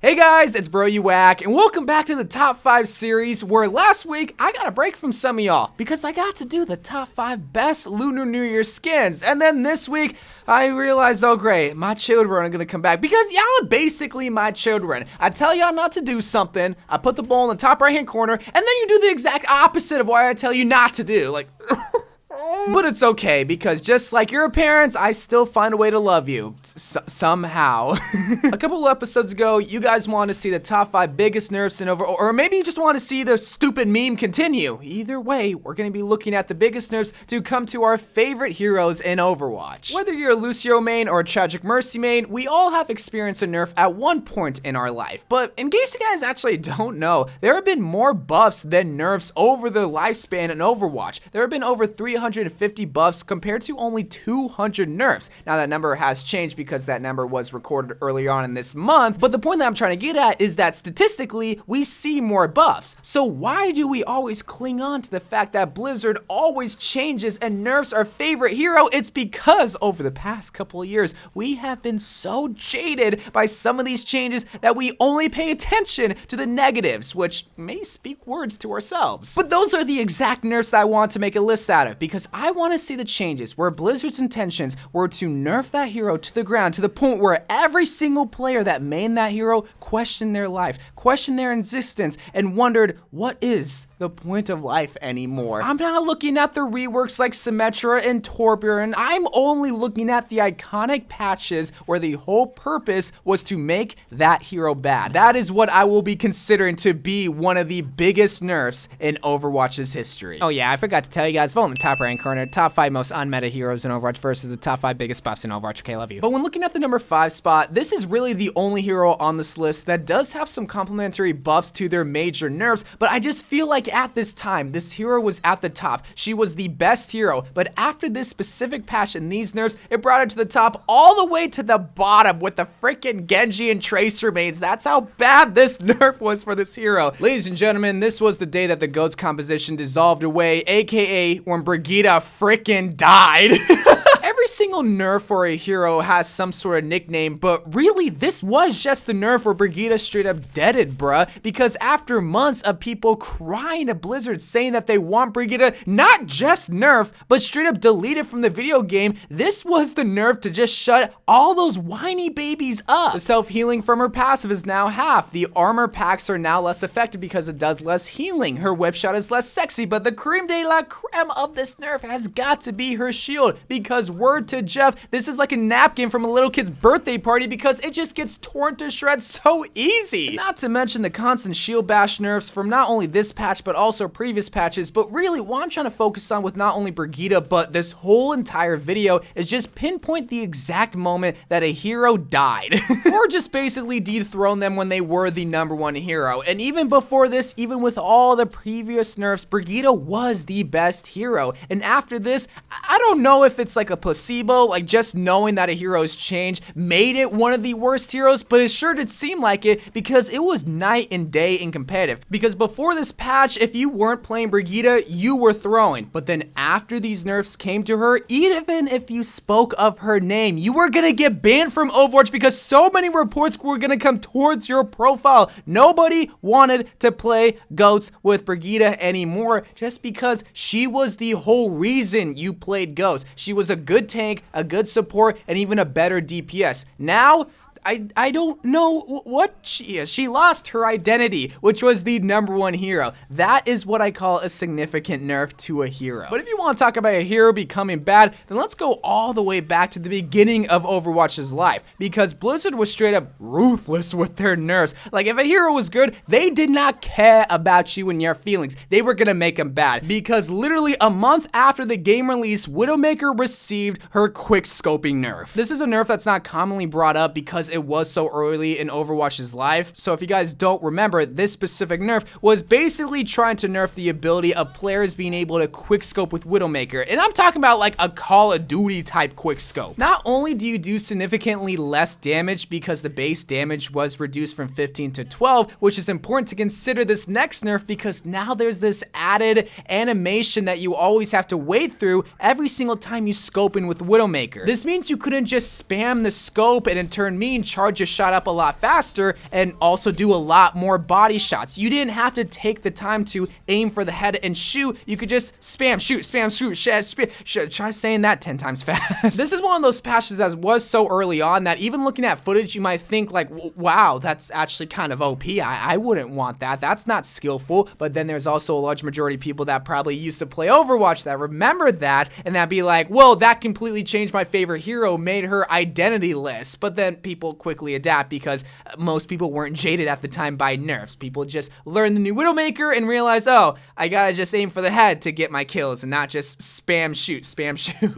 Hey guys, it's Bro You Whack, and welcome back to the Top 5 series, where last week I got a break from some of y'all because I got to do the top 5 best Lunar New Year skins, and then this week I realized, oh great, my children are gonna come back because y'all are basically my children. I tell y'all not to do something, I put the ball in the top right hand corner, and then you do the exact opposite of what I tell you not to do, like... But it's okay, because just like your parents, I still find a way to love you. Somehow. A couple of episodes ago, you guys wanted to see the top 5 biggest nerfs in Overwatch, or maybe you just want to see the stupid meme continue. Either way, we're going to be looking at the biggest nerfs to come to our favorite heroes in Overwatch. Whether you're a Lucio main or a Tragic Mercy main, we all have experienced a nerf at one point in our life. But in case you guys actually don't know, there have been more buffs than nerfs over the lifespan in Overwatch. There have been over 350 buffs compared to only 200 nerfs. Now that number has changed because that number was recorded earlier on in this month, but the point that I'm trying to get at is that statistically, we see more buffs. So why do we always cling on to the fact that Blizzard always changes and nerfs our favorite hero? It's because over the past couple of years, we have been so jaded by some of these changes that we only pay attention to the negatives, which may speak words to ourselves. But those are the exact nerfs that I want to make a list out of, because I want to see the changes where Blizzard's intentions were to nerf that hero to the ground, to the point where every single player that mained that hero questioned their life, questioned their existence, and wondered, what is the point of life anymore? I'm not looking at the reworks like Symmetra and Torbjorn. I'm only looking at the iconic patches where the whole purpose was to make that hero bad. That is what I will be considering to be one of the biggest nerfs in Overwatch's history. Oh yeah, I forgot to tell you guys, vote in the top right corner, top 5 most unmeta heroes in Overwatch versus the top 5 biggest buffs in Overwatch. Okay, love you. But when looking at the number 5 spot, this is really the only hero on this list that does have some complementary buffs to their major nerfs, but I just feel like at this time, this hero was at the top. She was the best hero, but after this specific patch and these nerfs, it brought her to the top all the way to the bottom with the freaking Genji and Tracer mains. That's how bad this nerf was for this hero. Ladies and gentlemen, this was the day that the GOATS composition dissolved away, aka when Brigitta freaking died. Every single nerf for a hero has some sort of nickname, but really this was just the nerf where Brigitta straight up deaded, bruh, because after months of people crying to Blizzard saying that they want Brigitta not just nerf, but straight up deleted from the video game, this was the nerf to just shut all those whiny babies up. The self-healing from her passive is now half. The armor packs are now less effective because it does less healing. Her whip shot is less sexy, but the creme de la creme of this nerf has got to be her shield, because word to Jeff, this is like a napkin from a little kid's birthday party because it just gets torn to shreds so easy. Not to mention the constant shield bash nerfs from not only this patch but also previous patches, but really what I'm trying to focus on with not only Brigitta but this whole entire video is just pinpoint the exact moment that a hero died. Or just basically dethrone them when they were the #1 hero. And even before this, even with all the previous nerfs, Brigitta was the best hero. And after this, I don't know if it's like a placebo, like just knowing that a hero's change made it one of the worst heroes, but it sure did seem like it because it was night and day in competitive. Because before this patch, if you weren't playing Brigitta, you were throwing. But then after these nerfs came to her, even if you spoke of her name, you were gonna get banned from Overwatch because so many reports were gonna come towards your profile. Nobody wanted to play GOATS with Brigitta anymore just because she was the whole reason you played GOATS. She was a good tank, a good support, and even a better DPS. Now, I don't know what she is. She lost her identity, which was the #1 hero. That is what I call a significant nerf to a hero. But if you want to talk about a hero becoming bad, then let's go all the way back to the beginning of Overwatch's life, because Blizzard was straight up ruthless with their nerfs. Like, if a hero was good, they did not care about you and your feelings. They were gonna make him bad, because literally a month after the game release, Widowmaker received her quick scoping nerf. This is a nerf that's not commonly brought up because it was so early in Overwatch's life. So if you guys don't remember, this specific nerf was basically trying to nerf the ability of players being able to quick scope with Widowmaker. And I'm talking about like a Call of Duty type quick scope. Not only do you do significantly less damage because the base damage was reduced from 15 to 12, which is important to consider this next nerf because now there's this added animation that you always have to wait through every single time you scope in with Widowmaker. This means you couldn't just spam the scope and it turned me mean charge your shot up a lot faster and also do a lot more body shots. You didn't have to take the time to aim for the head and shoot. You could just spam shoot. Try saying that 10 times fast. This is one of those patches that was so early on that even looking at footage, you might think like, wow, that's actually kind of OP. I wouldn't want that. That's not skillful. But then there's also a large majority of people that probably used to play Overwatch that remember that and that be like, well, that completely changed my favorite hero, made her identityless. But then people quickly adapt because most people weren't jaded at the time by nerfs. People just learned the new Widowmaker and realized, oh, I gotta just aim for the head to get my kills and not just spam shoot.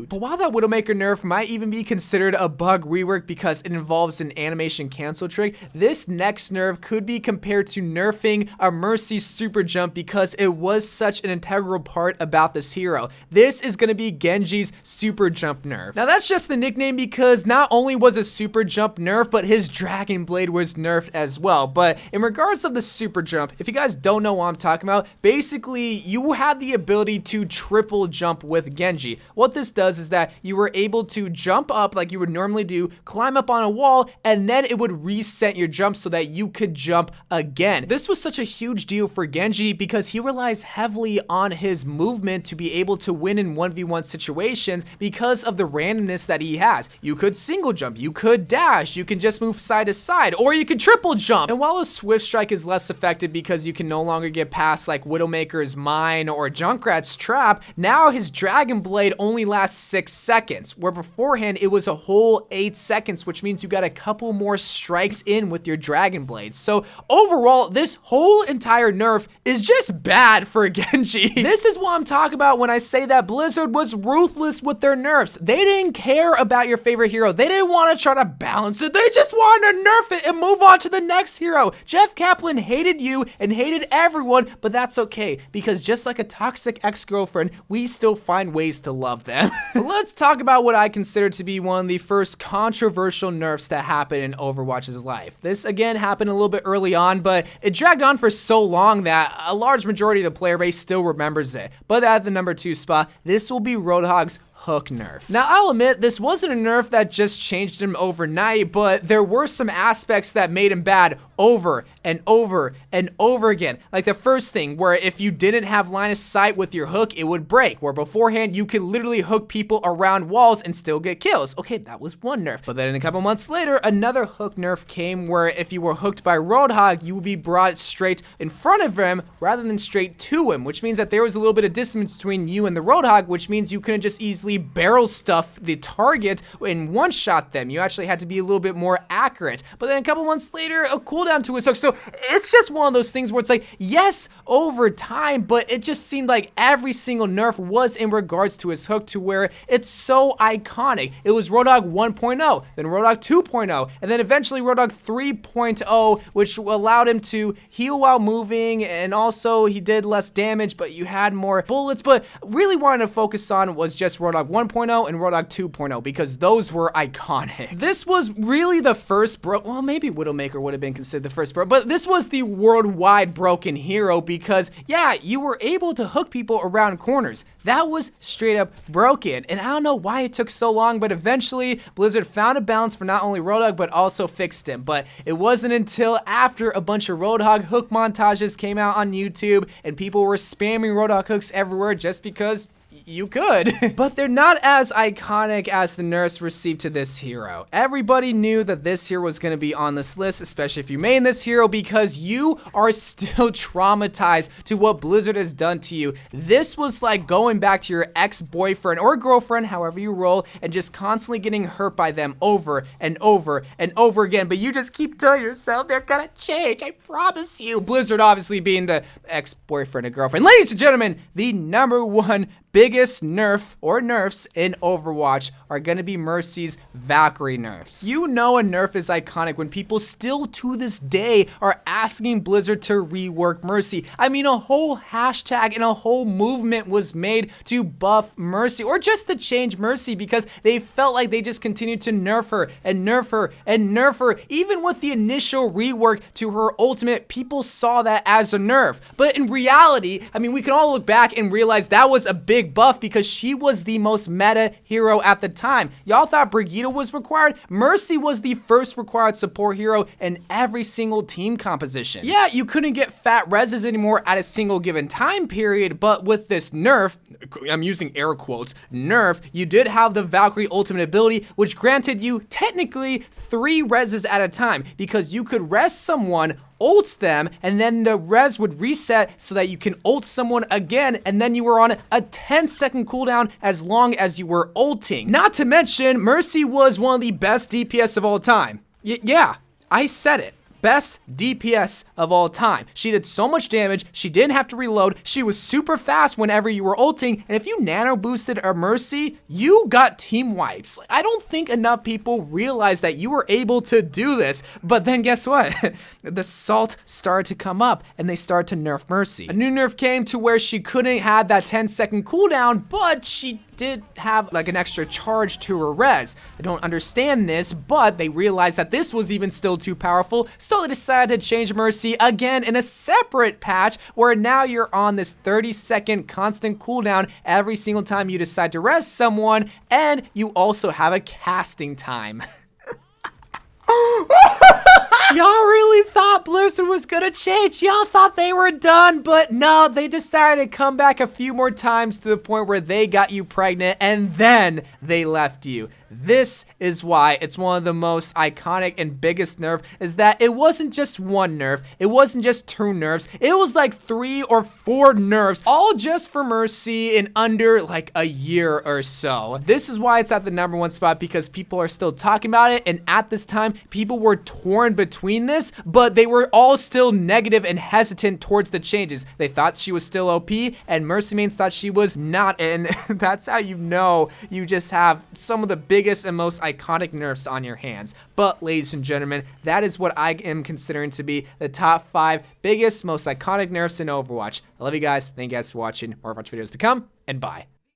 But while that Widowmaker nerf might even be considered a bug rework because it involves an animation cancel trick, this next nerf could be compared to nerfing a Mercy super jump because it was such an integral part about this hero. This is gonna be Genji's super jump nerf. Now that's just the nickname because not only was a super jump nerf, but his Dragon Blade was nerfed as well. But in regards of the super jump, if you guys don't know what I'm talking about, basically you had the ability to triple jump with Genji. What this does is that you were able to jump up like you would normally do, climb up on a wall, and then it would reset your jump so that you could jump again. This was such a huge deal for Genji because he relies heavily on his movement to be able to win in 1v1 situations because of the randomness that he has. You could single jump, you could dash, you can just move side to side, or you could triple jump. And while a Swift Strike is less effective because you can no longer get past like Widowmaker's Mine or Junkrat's Trap, now his Dragon Blade only lasts 6 seconds, where beforehand it was a whole 8 seconds, which means you got a couple more strikes in with your Dragon Blade. So overall, this whole entire nerf is just bad for Genji. This is what I'm talking about when I say that Blizzard was ruthless with their nerfs. They didn't care about your favorite hero. They didn't want to try to balance it. They just wanted to nerf it and move on to the next hero. Jeff Kaplan hated you and hated everyone, but that's okay because just like a toxic ex-girlfriend, we still find ways to love them. Let's talk about what I consider to be one of the first controversial nerfs that happened in Overwatch's life. This again happened a little bit early on, but it dragged on for so long that a large majority of the player base still remembers it. But at the number 2 spot, this will be Roadhog's hook nerf. Now I'll admit this wasn't a nerf that just changed him overnight, but there were some aspects that made him bad over and over and over again. Like the first thing where if you didn't have line of sight with your hook, it would break, where beforehand you could literally hook people around walls and still get kills. Okay, that was one nerf. But then a couple months later, another hook nerf came where if you were hooked by Roadhog, you would be brought straight in front of him rather than straight to him, which means that there was a little bit of distance between you and the Roadhog, which means you couldn't just easily barrel stuff the target and one-shot them. You actually had to be a little bit more accurate. But then a couple months later, a cooldown to his hook. So it's just one of those things where it's like, yes, over time, but it just seemed like every single nerf was in regards to his hook to where it's so iconic. It was Roadhog 1.0, then Roadhog 2.0, and then eventually Roadhog 3.0, which allowed him to heal while moving, and also he did less damage, but you had more bullets. But really wanted to focus on was just Roadhog 1.0 and Roadhog 2.0 because those were iconic. This was really the first well, maybe Widowmaker would have been considered the first but this was the worldwide broken hero because, yeah, you were able to hook people around corners. That was straight up broken, and I don't know why it took so long, but eventually Blizzard found a balance for not only Roadhog, but also fixed him. But it wasn't until after a bunch of Roadhog hook montages came out on YouTube, and people were spamming Roadhog hooks everywhere just because you could. But they're not as iconic as the nerfs received to this hero. Everybody knew that this hero was going to be on this list, especially if you main this hero, because you are still traumatized to what Blizzard has done to you. This was like going back to your ex-boyfriend or girlfriend, however you roll, and just constantly getting hurt by them over and over and over again. But you just keep telling yourself they're gonna change, I promise you. Blizzard obviously being the ex-boyfriend or girlfriend. Ladies and gentlemen, the #1 biggest nerf or nerfs in Overwatch are gonna be Mercy's Valkyrie nerfs. You know a nerf is iconic when people still to this day are asking Blizzard to rework Mercy. I mean, a whole hashtag and a whole movement was made to buff Mercy or just to change Mercy because they felt like they just continued to nerf her and nerf her and nerf her. Even with the initial rework to her ultimate, people saw that as a nerf. But in reality, I mean, we can all look back and realize that was a big big buff because she was the most meta hero at the time. Y'all thought Brigitta was required? Mercy was the first required support hero in every single team composition. Yeah, you couldn't get fat reses anymore at a single given time period, but with this nerf, I'm using air quotes, nerf, you did have the Valkyrie ultimate ability, which granted you technically 3 reses at a time, because you could res someone, ult them, and then the res would reset so that you can ult someone again, and then you were on a 10-second cooldown as long as you were ulting. Not to mention, Mercy was one of the best DPS of all time. Yeah, I said it. Best DPS of all time. She did so much damage, she didn't have to reload, she was super fast whenever you were ulting, and if you nano boosted a Mercy, you got team wipes. I don't think enough people realize that you were able to do this, but then guess what? The salt started to come up, and they started to nerf Mercy. A new nerf came to where she couldn't have that 10-second cooldown, but she did have like an extra charge to her res. I don't understand this, but they realized that this was even still too powerful, so they decided to change Mercy again in a separate patch where now you're on this 30-second constant cooldown every single time you decide to res someone, and you also have a casting time. Y'all really thought Blizzard was gonna change. Y'all thought they were done, but no, they decided to come back a few more times to the point where they got you pregnant and then they left you. This is why it's one of the most iconic and biggest nerf, is that it wasn't just one nerf, it wasn't just 2 nerfs, it was like 3 or 4 nerfs, all just for Mercy in under like a year or so. This is why it's at the #1 spot, because people are still talking about it, and at this time, people were torn between this, but they were all still negative and hesitant towards the changes. They thought she was still OP, and Mercy mains thought she was not, and that's how you know you just have some of the biggest and most iconic nerfs on your hands. But ladies and gentlemen, that is what I am considering to be the top 5 biggest, most iconic nerfs in Overwatch. I love you guys. Thank you guys for watching. More Overwatch videos to come, and bye.